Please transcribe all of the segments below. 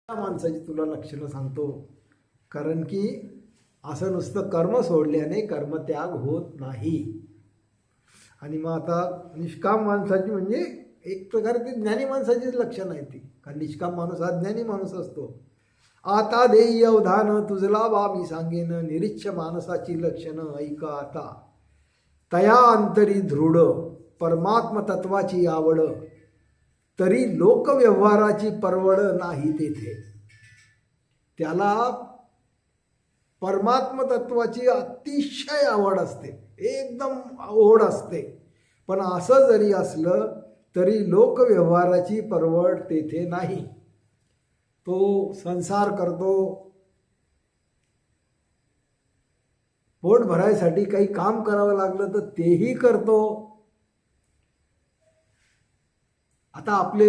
माणसाची तुला लक्षणं सांगतो. कारण की असं नुसतं कर्म सोडल्याने कर्मत्याग होत नाही. आणि मग आता निष्काम माणसाची म्हणजे एक प्रकारे ती ज्ञानी माणसाचीच लक्षणं आहेत ती. कारण निष्काम माणूस हा ज्ञानी माणूस असतो. आता देई अवधान तुझला बा मी सांगेन, निरीच्छ माणसाची लक्षणं ऐका आता. तया अंतरी दृढ परमात्म तत्वाची आवड, तरी लोकव्यवहाराची परवड नाही तेथे. त्याला परमात्म तत्वाची अतिशय आवड असते, एकदम ओढ असते. पण असं जरी असलं तरी लोकव्यवहाराची परवड तेथे नाही. तो संसार करतो, पोट भरायसाठी काही काम करावं लागलं तर तेही करतो. आता आपले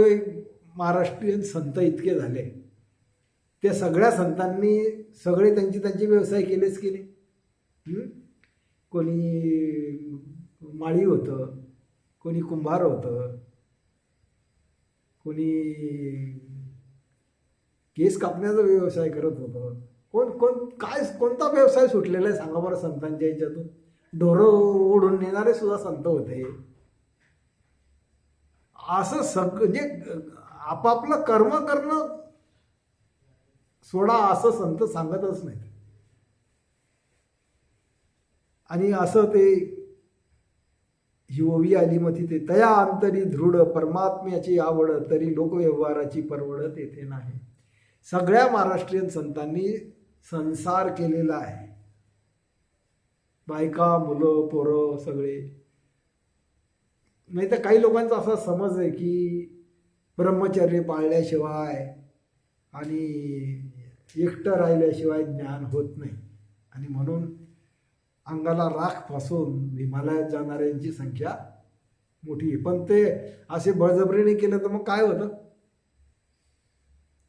महाराष्ट्रीयन संत इतके झाले, त्या सगळ्या संतांनी सगळे त्यांचे व्यवसाय केलेच की नाही. कोणी माळी होतं, कोणी कुंभार होतं, कोणी केस कापण्याचा व्यवसाय करत होतं. कोणता व्यवसाय सुटलेला आहे सांगा बरं संतांच्या ह्याच्यातून. ढोरं ओढून नेणारे सुद्धा संत होते. असं म्हणजे आपापलं कर्म करणं सोडा असं संत सांगतच नाहीत. आणि असं ते ही ओवी आली मग तिथे, तया अंतरी दृढ परमात्म्याची आवड, तरी लोकव्यवहाराची परवड तेथे नाही. सगळ्या महाराष्ट्रीयन संतांनी संसार केलेला आहे. बायका मुलं पोरं सगळे. नाही तर काही लोकांचा असा समज आहे की ब्रह्मचर्य पाळल्याशिवाय आणि एकटं राहिल्याशिवाय ज्ञान होत नाही. आणि म्हणून अंगाला राख फासून हिमालयात जाणाऱ्यांची संख्या मोठी आहे. पण ते असे बळजबरीने केलं तर मग काय होतं,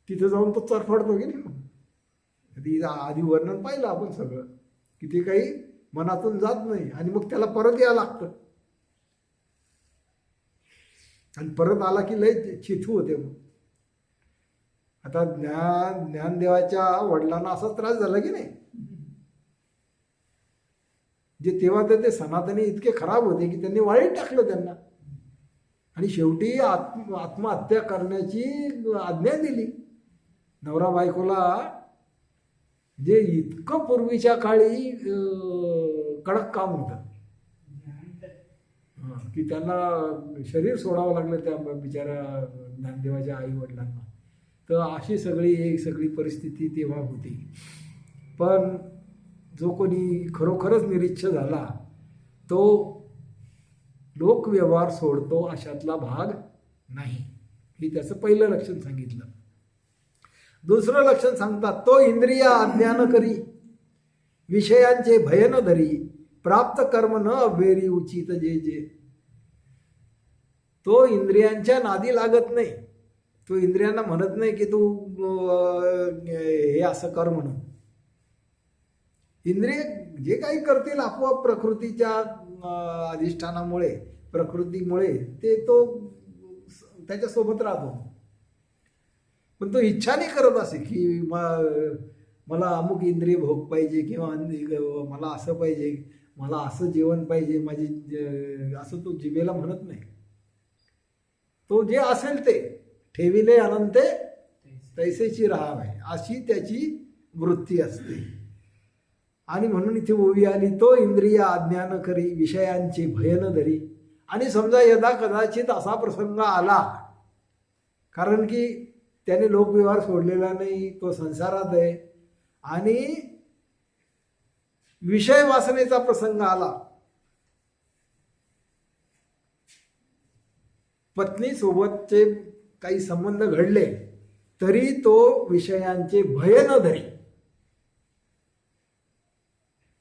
तिथं जाऊन तो चरफडतो की नाही. मग आधी वर्णन पाहिलं आपण सगळं, की ते काही मनातून जात नाही आणि मग त्याला परत यावं लागतं. आणि परत आला की लय चिथू होते. मग आता ज्ञानदेवाच्या वडिलांना असा त्रास झाला की नाही, जे तेव्हा ते सनातनी इतके खराब होते की त्यांनी वाळीत टाकलं त्यांना. आणि शेवटी आत्महत्या करण्याची आज्ञा दिली. नवरा बायकोला जे इतकं पूर्वीच्या काळी कडक काम होतं की त्यांना शरीर सोडावं लागलं त्या बिचाऱ्या ज्ञानदेवाच्या आई वडिलांना. तर अशी सगळी परिस्थिती तेव्हा होती. पण जो कोणी खरोखरच निरीच्छ झाला तो लोकव्यवहार सोडतो अशातला भाग नाही. हे त्याचं पहिलं लक्षण सांगितलं. दुसरं लक्षण सांगतात, तो इंद्रिय अज्ञान करी विषयांचे भय न धरी, प्राप्त कर्म न अव्हेरी उचित जे जे. तो इंद्रियांच्या नादी लागत नाही. तो इंद्रियांना म्हणत नाही की तू हे असं कर म्हणून. इंद्रिय जे काही करतील आपोआप प्रकृतीच्या अधिष्ठानामुळे प्रकृतीमुळे ते तो त्याच्यासोबत राहतो. पण तो इच्छाने करत असे की मला अमुक इंद्रिय भोग पाहिजे, किंवा मला असं पाहिजे, मला असं जेवण पाहिजे माझी, असं तो जिभेला म्हणत नाही. तो जे असेल ते ठेविले अनंते तैसेची राहावे अशी त्याची वृत्ती असते. आणि म्हणून इथे ओवी आली, तो इंद्रिय अज्ञान करी विषयांचे भय न धरी. आणि समजा यदा कदाचित असा प्रसंग आला, कारण की त्याने लोकव्यवहार सोडलेला नाही, तो संसारात आहे, आणि विषय वासनेचा प्रसंग आला, पत्नी सोबतचे काही संबंध घडले, तरी तो विषयांचे भय न धरी.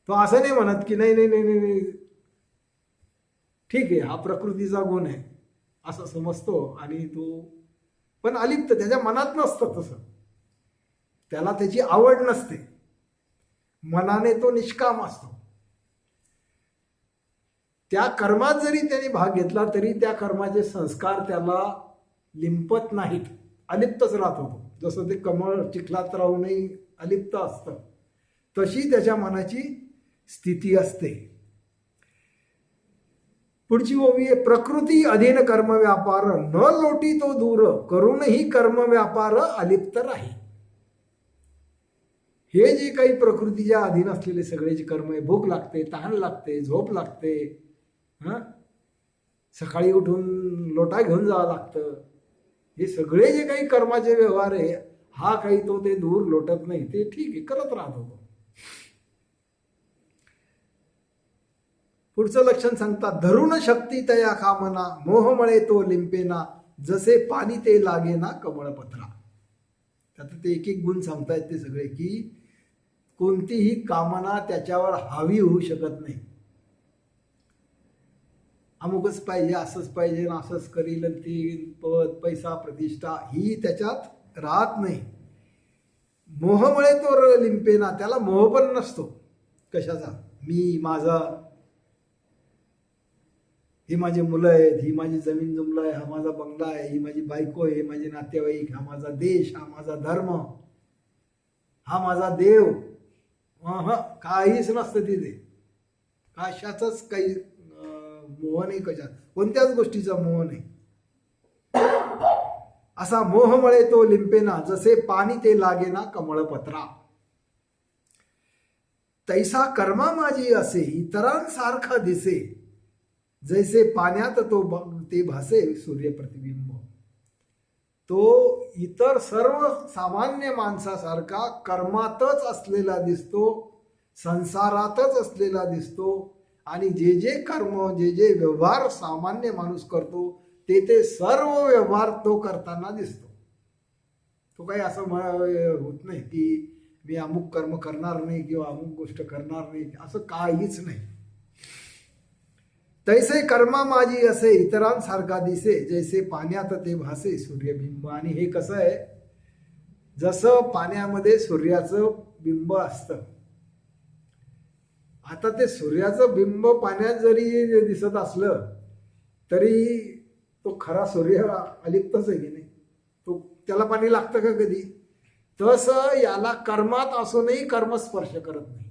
तो असं नाही म्हणत की नाही नाही नाही नाही ठीक आहे हा प्रकृतीचा गुण आहे असं समजतो. आणि तो पण अलिप्त, त्याच्या मनात नसतं तसं, त्याला त्याची आवड नसते, मनाने तो निष्काम असतो. त्या कर्मात जरी त्याने भाग घेतला तरी त्या कर्माचे संस्कार त्याला लिंपत नाहीत, अलिप्तच राहतो तो. जसं ते कमळ चिखलात राहूनही अलिप्त असतं, तशी त्याच्या मनाची स्थिती असते. पुढची ओवी आहे, प्रकृती अधीन कर्म व्यापार न लोटी तो दूर, करूनही कर्म व्यापार अलिप्त राही. हे जे काही प्रकृतीच्या अधीन असलेले सगळे जे कर्म आहे, भूक लागते, तहान लागते, झोप लागते, सकाळी उठून लोटा घेऊन जावं लागतं, हे सगळे जे काही कर्माचे व्यवहार आहे, हा काही तो ते दूर लोटत नाही, ते ठीक आहे, करत राहतो. पुढचं लक्षण सांगतात, धरून शक्ती तया कामना, मोहमळे तो लिंपेना, जसे पाणी ते लागेना कमळपत्रा. आता ते एक एक गुण सांगतायत ते सगळे, की कोणतीही कामना त्याच्यावर हावी होऊ शकत नाही. अमुकच पाहिजे, असंच पाहिजे, असंच करील, ती पद पैसा प्रतिष्ठा ही त्याच्यात राहत नाही. मोहमुळे तो लिंपेना, त्याला मोह पण नसतो कशाचा, मी माझा, ही माझी मुलं आहेत, ही माझी जमीन जुमला आहे, हा माझा बंगला आहे, ही माझी बायको आहे, माझे नातेवाईक, हा माझा देश, हा माझा धर्म, हा माझा देव, काहीच नसतं तिथे. कशाचाच काही मोह नाही, कशात कोणत्याच गोष्टीचा मोह नाही. असा मोहमुळे तो लिंपेना, जसे पाणी ते लागेना कमळपत्रा. तैसा कर्मा माझी असे इतरांसारखा दिसे, जैसे पाण्यात तो ते भासे सूर्य प्रतिबिंब. तो इतर सर्व सामान्य माणसासारखा कर्मातच असलेला दिसतो, संसारातच असलेला दिसतो, आणि जे जे कर्म, जे जे व्यवहार सामान्य माणूस करतो, ते सर्व व्यवहार तो करताना दिसतो. तो काही असं होत नाही की मी अमुक कर्म करणार नाही किंवा अमुक गोष्ट करणार नाही, असं काहीच नाही. तैसे कर्मा माझी असे इतरांसारखा दिसे, जैसे पाण्यात ते भासे सूर्यबिंब. आणि हे कसं आहे, जसं पाण्यामध्ये सूर्याचं बिंब असतं. आता ते सूर्याचं बिंब पाण्यात जरी दिसत असलं तरी तो खरा सूर्य अलिप्तच आहे की नाही, तो त्याला पाणी लागतं का कधी. तसं याला कर्मात असूनही कर्मस्पर्श करत नाही,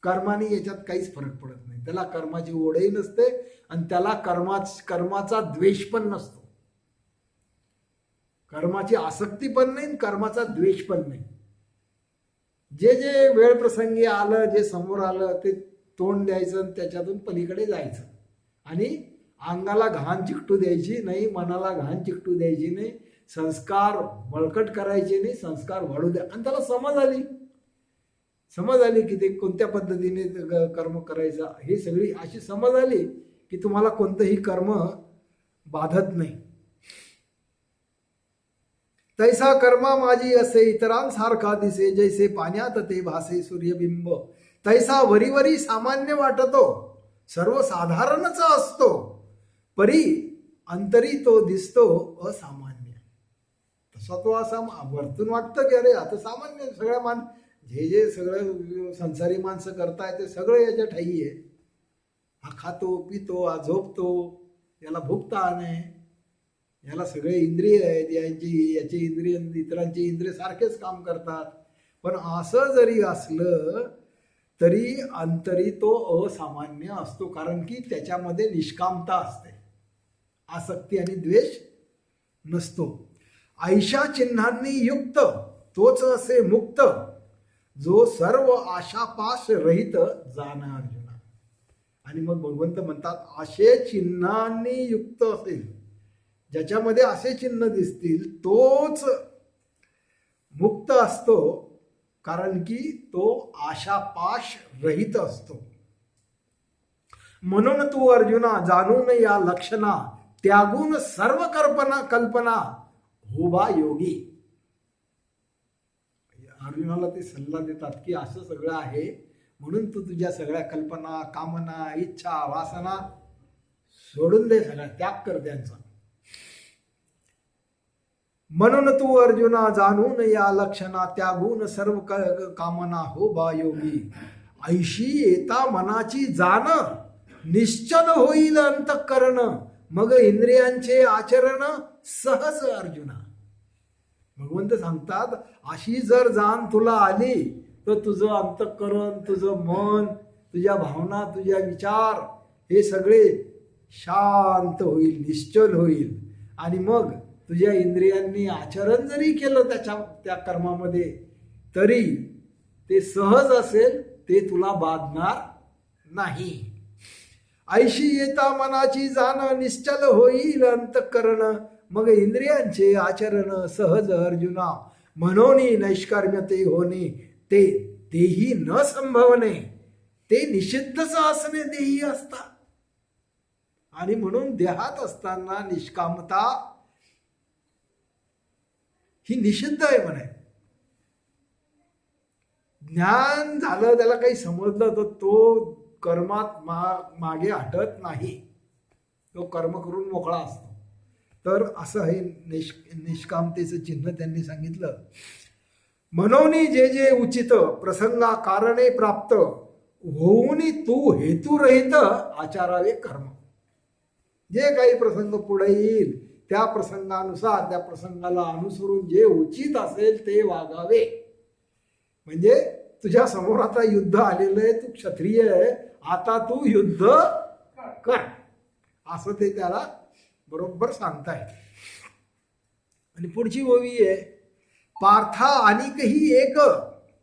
कर्माने याच्यात काहीच फरक पडत नाही. त्याला कर्माची ओढही नसते आणि त्याला कर्माचा द्वेष पण नसतो, कर्माची आसक्ती पण नाही, कर्माचा द्वेष पण नाही. जे जे वेळ प्रसंगी आलं, जे समोर आलं ते तोंड द्यायचं, त्याच्यातून पलीकडे जायचं, आणि अंगाला घाण चिकटू द्यायची नाही, मनाला घाण चिकटू द्यायची नाही, संस्कार बळकट करायचे नाही, संस्कार वाढू द्या. आणि त्याला समज आली की ते कोणत्या पद्धतीने कर्म करायचं, हे सगळी अशी समज आली की तुम्हाला कोणतंही कर्म बाधत नाही. तैसा कर्मा माझी असे इतरांसारखा दिसे, जैसे पाण्यात ते भासे सूर्यबिंब. तैसा वरीवरी सामान्य वाटतो, सर्वसाधारणच असतो, परी अंतरी तो दिसतो असामान्य. तसा तो असा वरतून वाटतं की अरे आता सामान्य सगळ्या जे सगळं संसारी माणसं करताय ते सगळं याच्या ठाई आहे. हा खातो पितो, हा झोपतो, याला भूक तहान आहे, याला सगळे इंद्रिय आहेत, याचे इंद्रिय इतरांचे इंद्रिय सारखेच काम करतात. पण असं जरी असलं तरी अंतरी तो असामान्य असतो, कारण की त्याच्यामध्ये निष्कामता असते, आसक्ती आणि द्वेष नसतो. ऐशा चिन्हांनी युक्त तोच असे मुक्त, जो सर्व आशापाश रहित जाणा अर्जुना. आणि मग भगवंत म्हणतात, असे चिन्हांनी युक्त असेल, ज्याच्यामध्ये असे चिन्ह दिसतील तोच मुक्त असतो, कारण की तो आशापाश रहित असतो. म्हणून तू अर्जुना जाणून या लक्षणा, त्यागून सर्व कल्पना होबा योगी. अर्जुनाला ते सल्ला देतात की असं सगळं आहे, म्हणून तू तुझ्या सगळ्या कल्पना, कामना, इच्छा, वासना सोडून दे, सगळा त्याग कर त्यांचा. म्हणून तू अर्जुना जाणून या लक्षणा, त्यागून सर्व कामना हो बा योगी. ऐशी येता मनाची जाण, निश्चल होईल अंतःकरण, मग इंद्रियांचे आचरण सहज अर्जुना. भगवंत सांगतात अशी जर जाण तुला आली तर तुझं अंतःकरण, तुझं मन, तुझ्या भावना, तुझ्या विचार हे सगळे शांत होईल, निश्चल होईल. आणि मग तुझ्या इंद्रियांनी आचरण जरी केलं त्या कर्मामध्ये तरी ते सहज असेल, ते तुला बाधणार नाही. ऐशी येता मनाची जाण निश्चल होईल अंतःकरण, मग इंद्रियांचे आचरण सहज अर्जुना, म्हणून नैष्कर्म्यते होणे तेही न संभवणे, ते निषिद्धच असणे देही असता. आणि म्हणून देहात असताना निष्कामता ही निषिद्ध आहे म्हणे. ज्ञान झालं, त्याला काही समजलं तर तो कर्मात मागे हटत नाही, तो कर्म करून मोकळा असतो. तर असं हे निष्कामतेचं चिन्ह त्यांनी सांगितलं. म्हणून जे जे उचित प्रसंगा कारणे प्राप्त होऊन तू हेतुरहित आचारावे कर्म. जे काही प्रसंग पुढे येईल त्या प्रसंगानुसार, त्या प्रसंगाला अनुसरून जे उचित असेल ते वागावे. म्हणजे तुझ्या समोर आता युद्ध आलेलं आहे, तू क्षत्रिय आहे, आता तू युद्ध कर, असं ते त्याला बरोबर सांगताय. आणि पुढची ओवी आहे, पार्था अनिकही एक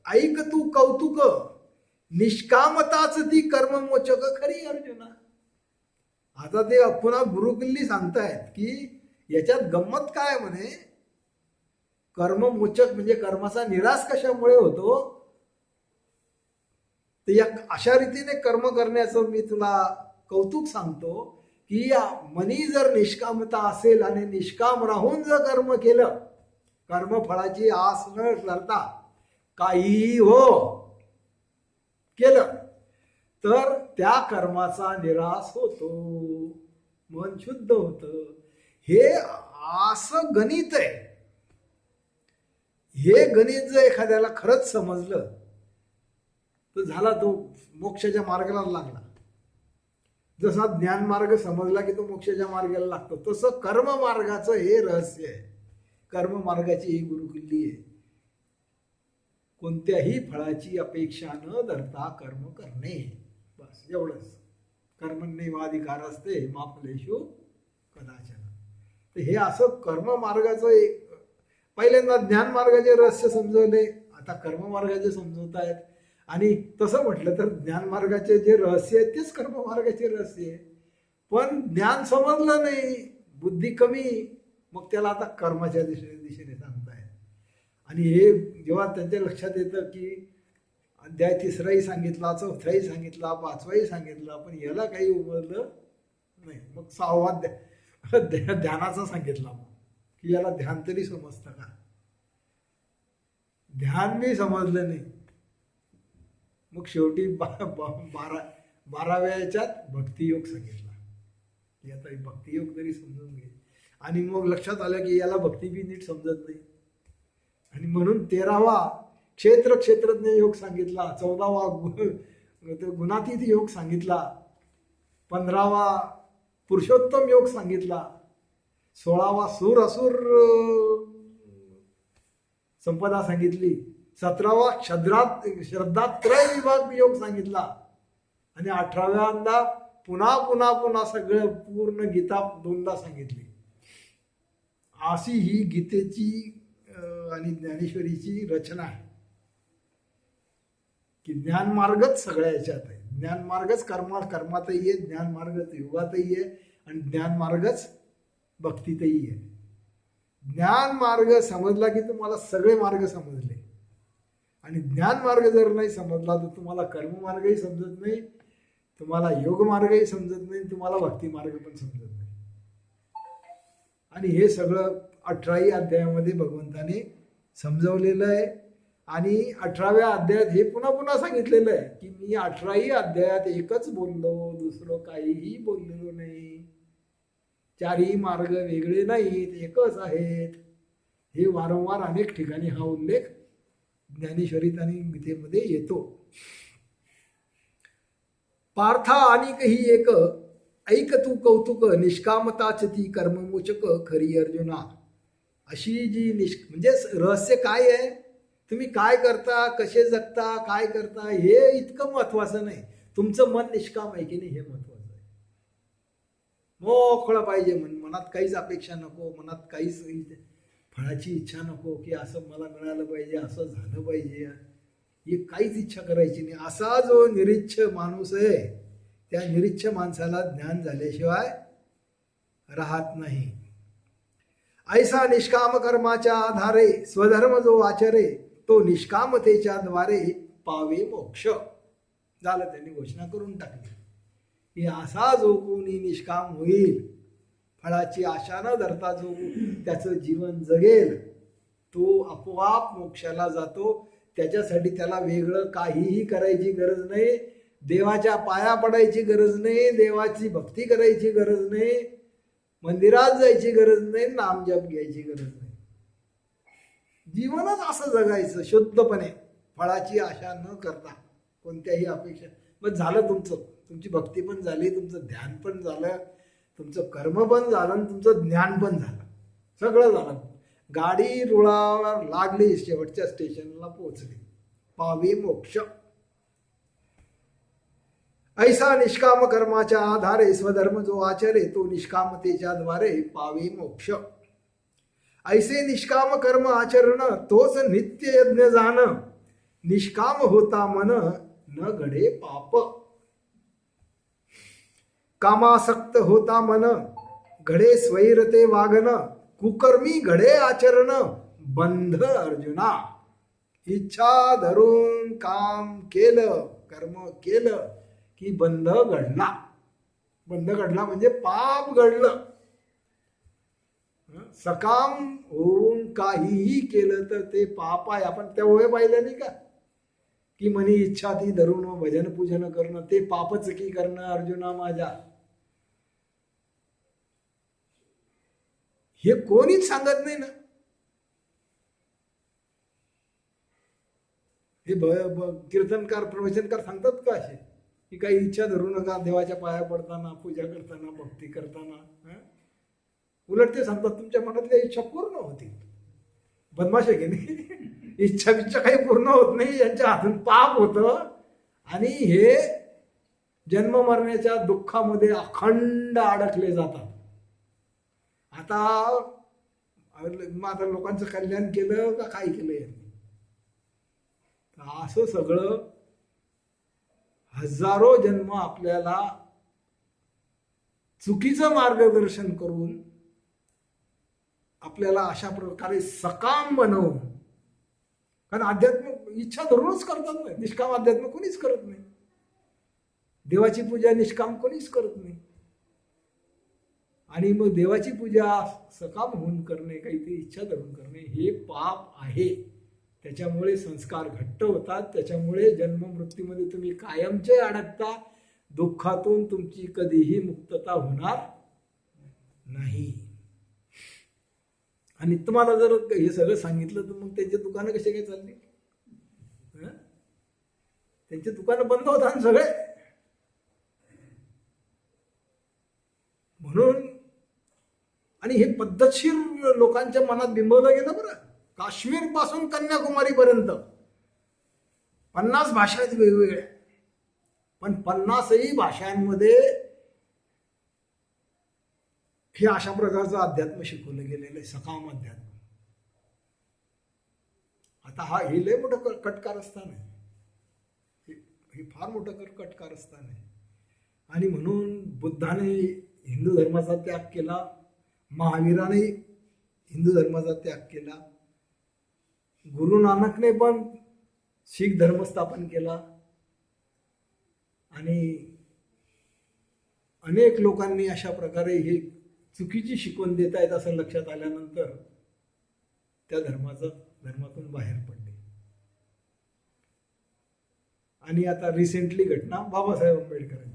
ऐक तू कौतुक, निष्कामताच ती कर्ममोचक खरी अर्जुना. आता ते पुन्हा गुरुकिल्ली सांगतायत की याच्यात गंमत काय म्हणे, कर्ममोचक म्हणजे कर्माचा निराश कशामुळे होतो, तर या अशा रीतीने कर्म करण्याचं मी तुला कौतुक सांगतो की या मनी जर निष्कामता असेल आणि निष्काम राहून जर कर्म केलं, कर्मफळाची आस न करता काहीही हो केलं तर त्या कर्माचा निराश होतो, मन शुद्ध होतं. हे असं गणित आहे. हे गणित जर एखाद्याला खरंच समजलं तर झाला, तो मोक्षाच्या मार्गाला लागला. जसा ज्ञान मार्ग समजला की तो मोक्षाच्या मार्गाला लागतो, तसं कर्म मार्गाचं हे रहस्य आहे. कर्म मार्गाची ही गुरुकिल्ली आहे. कोणत्याही फळाची अपेक्षा न धरता कर्म करणे, बस एवढंच. कर्मण्येवाधिकार असते माफलेषु कदाचन. तर हे असं कर्म मार्गाचं एक, पहिल्यांदा ज्ञान मार्गाचे रहस्य समजवले, आता कर्म मार्गाचे समजवत आहेत. आणि तसं म्हटलं तर ज्ञान मार्गाचे जे रहस्य आहे तेच कर्म मार्गाचे रहस्य आहे. पण ज्ञान समजलं नाही, बुद्धी कमी, मग त्याला आता कर्माच्या दिशेने सांगतायत. आणि हे जेव्हा त्यांच्या लक्षात येतं की अध्याय 3राही सांगितला, 4थाही सांगितला, 5वाही सांगितला, पण याला काही उमजलं नाही. मग 6वा ध्यानाचा सांगितला, मग की याला ध्यान तरी समजतं का. ध्यान बी समजलं नाही. मग शेवटी 12व्या याच्यात भक्तियोग सांगितला की आता भक्तियोग तरी समजून घे. आणि मग लक्षात आलं की याला भक्ती बी नीट समजत नाही. आणि म्हणून 13वा क्षेत्रज्ञ योग सांगितला, 14वा गुणातीत योग सांगितला, 15वा पुरुषोत्तम योग सांगितला, 16वा सूर असुर संपदा सांगितली, 17वा श्रद्धात्रय विभाग योग सांगितला, आणि 18व्यांदा पुन्हा सगळं पूर्ण गीता 2दा सांगितली. अशी ही गीतेची आणि ज्ञानेश्वरीची रचना आहे की ज्ञान मार्गच सगळ्या याच्यात आहे. ज्ञान मार्गच कर्मातही आहे, ज्ञान मार्गच योगातही आहे, आणि ज्ञान मार्गच भक्तीतही आहे. ज्ञान मार्ग समजला की तुम्हाला सगळे मार्ग समजले. आणि ज्ञान मार्ग जर नाही समजला तर तुम्हाला कर्म मार्गही समजत नाही, तुम्हाला योग मार्गही समजत नाही, तुम्हाला भक्ती मार्ग पण समजत नाही. आणि हे सगळं 18ही अध्यायामध्ये भगवंताने समजवलेलं आहे. आणि 18व्या अध्यायात हे पुन्हा सांगितलेलं आहे की मी 18ही अध्यायात एकच बोललो, दुसरं काहीही बोललेलो नाही. 4ही मार्ग वेगळे नाहीत, एकच आहेत. हे वारंवार अनेक ठिकाणी हा उल्लेख ज्ञानेश्वरीत आणि गीतेमध्ये येतो. पार्था अनिकही एक ऐक तू कौतुक, निष्कामताच ती कर्ममोचक खरी अर्जुना. अशी जी म्हणजे रहस्य काय आहे, तुम्ही काय करता, कसे जगता, काय करता हे इतकं महत्वाचं नाही, तुमचं मन निष्काम आहे की नाही हे महत्वाचं आहे. मोकळं पाहिजे मनात काहीच अपेक्षा नको, मनात काहीच फळाची इच्छा नको की असं मला मिळालं पाहिजे, असं झालं पाहिजे, ही काहीच इच्छा करायची नाही. असा जो निरीच्छ माणूस आहे त्या निरीच्छ माणसाला ज्ञान झाल्याशिवाय राहत नाही. ऐसा निष्काम कर्माच्या आधारे स्वधर्म जो आचरे तो निष्कामतेच्या द्वारे पावे मोक्ष. झालं, त्यांनी घोषणा करून टाकली की असा जो कोणी निष्काम होईल, फळाची आशा न धरता जो त्याचं जीवन जगेल तो आपोआप मोक्षाला जातो. त्याच्यासाठी त्याला वेगळं काहीही करायची गरज नाही, देवाच्या पाया पडायची गरज नाही, देवाची भक्ती करायची गरज नाही, मंदिरात जायची गरज नाही, नामजप घ्यायची गरज नाही. जीवनच असं जगायचं शुद्धपणे, फळाची आशा न करता, कोणत्याही अपेक्षा. मग झालं तुमचं, तुमची भक्ती पण झाली, तुमचं ध्यान पण झालं, तुमचं कर्म पण झालं आणि तुमचं ज्ञान पण झालं, सगळं झालं. गाडी रुळावर लागली, शेवटच्या स्टेशनला पोहोचली, पावे मोक्ष. ऐसा निष्काम कर्माच्या आधारे स्वधर्म जो आचरे तो निष्कामतेच्या द्वारे पावे मोक्ष. ऐसे निष्काम कर्म आचरण तोच नित्य यज्ञ जाण, निष्काम होता मन न घडे पाप. कामासक्त होता मन घडे स्वैरते वागन, कुकर्मी घडे आचरण बंध अर्जुना. इच्छा धरून काम केलं, कर्म केलं की बंध घडला. बंध घडला म्हणजे पाप घडलं. सकाम होऊन काहीही केलं तर ते पाप आहे. आपण त्या ओळे पाहिलं नाही का की मनी इच्छा ती धरून भजन पूजन करणं ते पापच की करणं अर्जुना माझ्या. हे कोणीच सांगत नाही ना. हे कीर्तनकार प्रवचनकार सांगतात का असे की काही इच्छा धरू नका देवाच्या पाया पडताना, पूजा करताना, भक्ती करताना. उलट ते सांगतात तुमच्या मनातल्या इच्छा पूर्ण होतील. बदमाश आहे की नाही, इच्छा बिच्छा काही पूर्ण होत नाही, यांच्या हातून पाप होतं आणि हे जन्म मरण्याच्या दुःखामध्ये अखंड अडकले जातात. आता लोकांचं कल्याण केलं का काय केलं यांनी, असं सगळं हजारो जन्म आपल्याला चुकीचं मार्गदर्शन करून आपल्याला अशा प्रकारे सकाम बनवून, कारण अध्यात्म इच्छा धरूनच करतात नाही, निष्काम अध्यात्म कोणीच करत नाही. देवाची पूजा निष्काम कोणीच करत नाही. आणि मग देवाची पूजा सकाम होऊन करणे, काहीतरी इच्छा धरून करणे हे पाप आहे. त्याच्यामुळे संस्कार घट्ट होतात, त्याच्यामुळे जन्ममृत्यूमध्ये तुम्ही कायमचे अडकता, दुःखातून तुमची कधीही मुक्तता होणार नाही. आणि तुम्हाला जर हे सगळं सांगितलं तर मग त्यांचे दुकानं कसे काय चालली, त्यांचे दुकानं बंद होतात सगळे. म्हणून आणि हे पद्धतशीर लोकांच्या मनात बिंबवलं गेलं बरं. काश्मीर पासून कन्याकुमारी पर्यंत 50 भाषा आहेत वेगवेगळ्या, पण 50ही भाषांमध्ये हे अशा प्रकारचं अध्यात्म शिकवलं गेलेलं आहे, सकाम अध्यात्म. आता हे लय मोठं कटकारस्थान आहे, हे फार मोठं कटकारस्थान आहे. आणि म्हणून बुद्धाने हिंदू धर्माचा त्याग केला, महावीराने हिंदू धर्माचा त्याग केला, गुरु नानकने पण शीख धर्म स्थापन केला, आणि अनेक लोकांनी अशा प्रकारे हे चुकीची शिकवण देत आहेत असं लक्षात आल्यानंतर त्या धर्मातून बाहेर पडले. आणि आता रिसेंटली घटना बाबासाहेब आंबेडकरांची,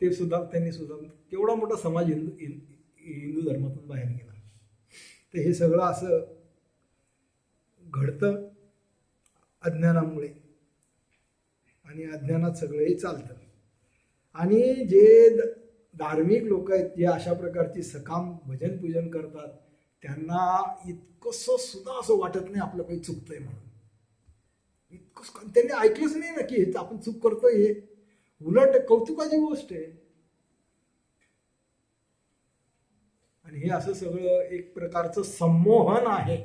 त्यांनी सुद्धा केवढा मोठा समाज हिंदू धर्मातून बाहेर गेला. तर हे सगळं असं घडतं अज्ञानामुळे, आणि अज्ञानात सगळंही चालतं. आणि जे धार्मिक लोक आहेत जे अशा प्रकारची सकाम भजन पूजन करतात त्यांना इतकंसं सुद्धा असं वाटत नाही आपलं काही चुकतंय म्हणून. इतकं त्यांनी ऐकलंच नाही ना की हे आपण चूक करतोय, हे उलट कौतुकाची गोष्ट आहे. आणि हे असं सगळं एक प्रकारचं संमोहन आहे.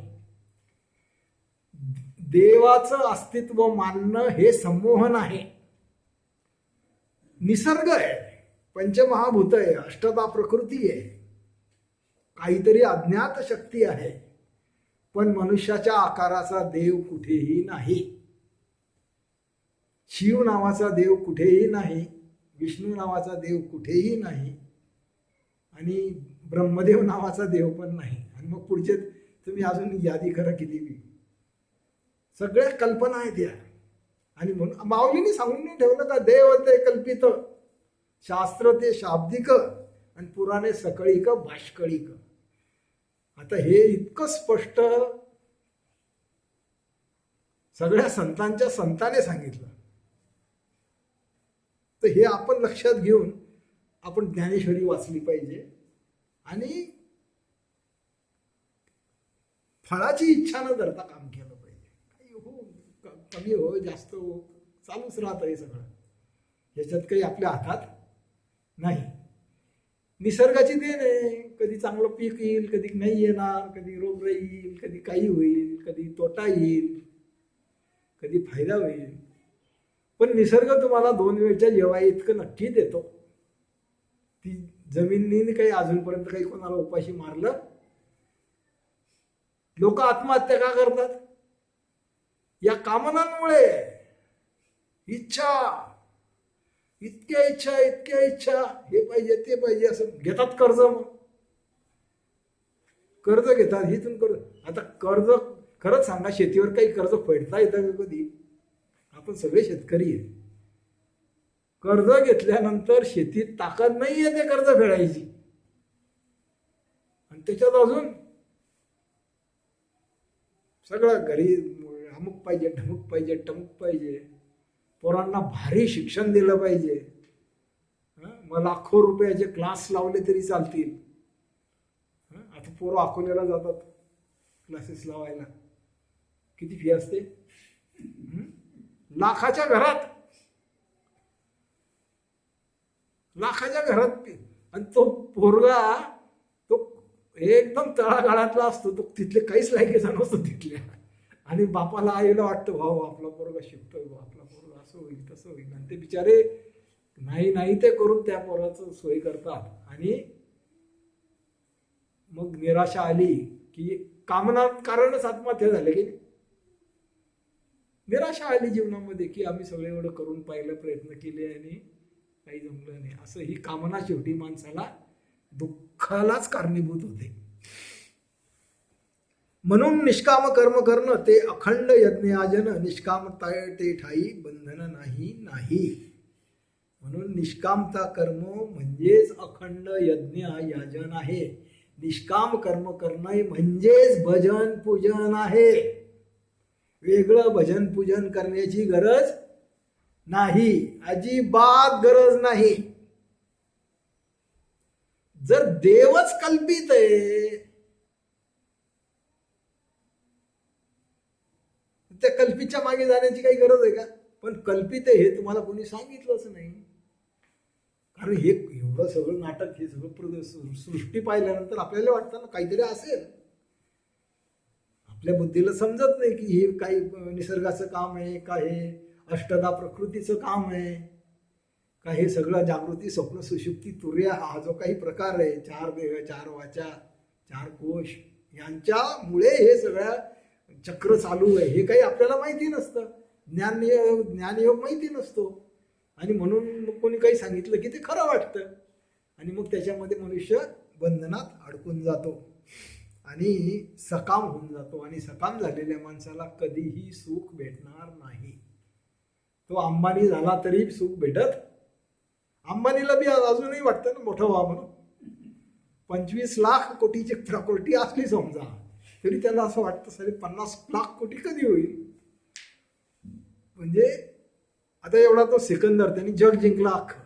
देवाचं अस्तित्व मानणं हे संमोहन आहे. निसर्ग आहे, पंचमहाभूत आहे, अष्टधा प्रकृती आहे, काहीतरी अज्ञात शक्ती आहे, पण मनुष्याच्या आकाराचा देव कुठेही नाही. शिव नावाचा देव कुठेही नाही, विष्णू नावाचा देव कुठेही नाही, आणि ब्रह्मदेव नावाचा देव पण नाही. आणि मग पुढचे तुम्ही अजून यादी करा किती बी, सगळ्या कल्पना आहेत या. आणि म्हणून माऊलींनी सांगून नाही ठेवलं का, देव ते कल्पित, शास्त्र ते शाब्दिक, आणि पुराणे सकळिक भाष्कळिक. आता हे इतकं स्पष्ट सगळ्या संतांच्या संताने सांगितलं. तर हे आपण लक्षात घेऊन आपण ज्ञानेश्वरी वाचली पाहिजे. आणि फळाची इच्छा न धरता काम केलं पाहिजे. काही हो, कमी हो, जास्त हो, चालूच राहत आहे सगळं, याच्यात काही आपल्या हातात नाही. निसर्गाची देण आहे, कधी चांगलं पीक येईल, कधी नाही येणार, कधी रोग येईल, कधी काही होईल, कधी तोटा येईल, कधी फायदा होईल. पण निसर्ग तुम्हाला 2 वेळच्या जेवाय इतकं नक्की देतो. ती जमिनीने काही अजूनपर्यंत काही कोणाला उपाशी मारलं. लोक आत्महत्या का करतात? या कामनांमुळे. इच्छा, इतक्या इच्छा, इतक्या इच्छा, हे पाहिजे ते पाहिजे, असं घेतात कर्ज. मग कर्ज घेतात, हिथून कर्ज. आता कर्ज खरंच सांगा, शेतीवर काही कर्ज फेडता येतं का कधी? आपण सगळे शेतकरी आहे. कर्ज घेतल्यानंतर शेतीत ताकद नाहीये ते कर्ज फेडायची, आणि त्याच्यात अजून सगळं घरी अमुक पाहिजे, ढमुक पाहिजे, टमुक पाहिजे, पोरांना भारी शिक्षण दिलं पाहिजे. मग लाखो रुपयाचे क्लास लावले तरी चालतील. आता पोरं अकोल्याला जातात क्लासेस लावायला, किती फी असते? लाखाच्या घरात, लाखाच्या घरात. आणि तो पोरगा तो एकदम तळागाळातला असतो, तो तिथले काहीच लायकीचा नसतो तिथल्या. आणि बापाला आईला वाटतं, भाऊ आपला पोरगा शिकतोय, आपला पोरगा असं होईल तसं होईल. आणि ते बिचारे नाही ते करून त्या पोराचं सोय करतात. आणि मग निराशा आली की कामना कारणच आत्महत्या झाल्या की निराशा आली जीवनामध्ये, की आम्ही सगळे एवढं करून पाहिलं, प्रयत्न केले आणि काही जमलं नाही. असं ही कामना शेवटी माणसाला दुःखालाच कारणीभूत होते. म्हणून निष्काम कर्म करणं ते अखंड यज्ञयाजन, निष्काम ते ठाई बंधन नाही. म्हणून निष्कामता कर्म म्हणजेच अखंड यज्ञ याजन आहे. निष्काम कर्म करणं म्हणजेच भजन पूजन आहे. वेगळं भजन पूजन करण्याची गरज नाही, अजिबात गरज नाही. जर देवच कल्पित आहे, त्या कल्पितच्या मागे जाण्याची काही गरज आहे का? पण कल्पित आहे हे तुम्हाला कोणी सांगितलंच नाही. कारण हे एवढं सगळं नाटक, हे सगळं सृष्टी पाहिल्यानंतर आपल्याला वाटतं ना काहीतरी असेल. आपल्या बुद्धीला समजत नाही की हे काही निसर्गाचं काम आहे का, हे अष्टधा प्रकृतीचं काम आहे का, हे सगळं जागृती, स्वप्न, सुषुप्ती, तुर्या हा जो काही प्रकार आहे, 4 देह, 4 वाचा, 4 कोश, यांच्यामुळे हे सगळ्या चक्र चालू आहे. हे काही आपल्याला माहिती नसतं. ज्ञानयोग माहिती नसतो. आणि म्हणून कोणी काही सांगितलं की ते खरं वाटतं, आणि मग त्याच्यामध्ये मनुष्य बंधनात अडकून जातो आणि सकाम होऊन जातो. आणि सकाम झालेल्या माणसाला कधीही सुख भेटणार नाही. तो अंबानी झाला तरी सुख भेटत. अंबानीला बी अजूनही वाटतं ना मोठं व्हा म्हणून. 25 लाख कोटीची प्रॉपर्टी असली समजा, तरी त्याला असं वाटतं सारे 50 लाख कोटी कधी होईल. म्हणजे आता एवढा तो सिकंदर, त्यांनी जग जिंकलं अख्खं,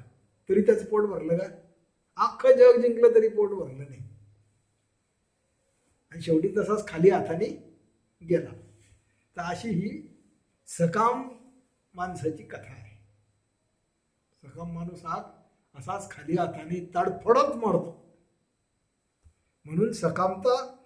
तरी त्याचं पोट भरलं का? अख्खं जग जिंकलं तरी पोट भरलं नाही. आणि शेवटी तसाच खाली हाताने गेला. तर अशी ही सकाम माणसाची कथा आहे. सकाम माणूस हा असाच खाली हाताने तडफडत मरतो. म्हणून सकामता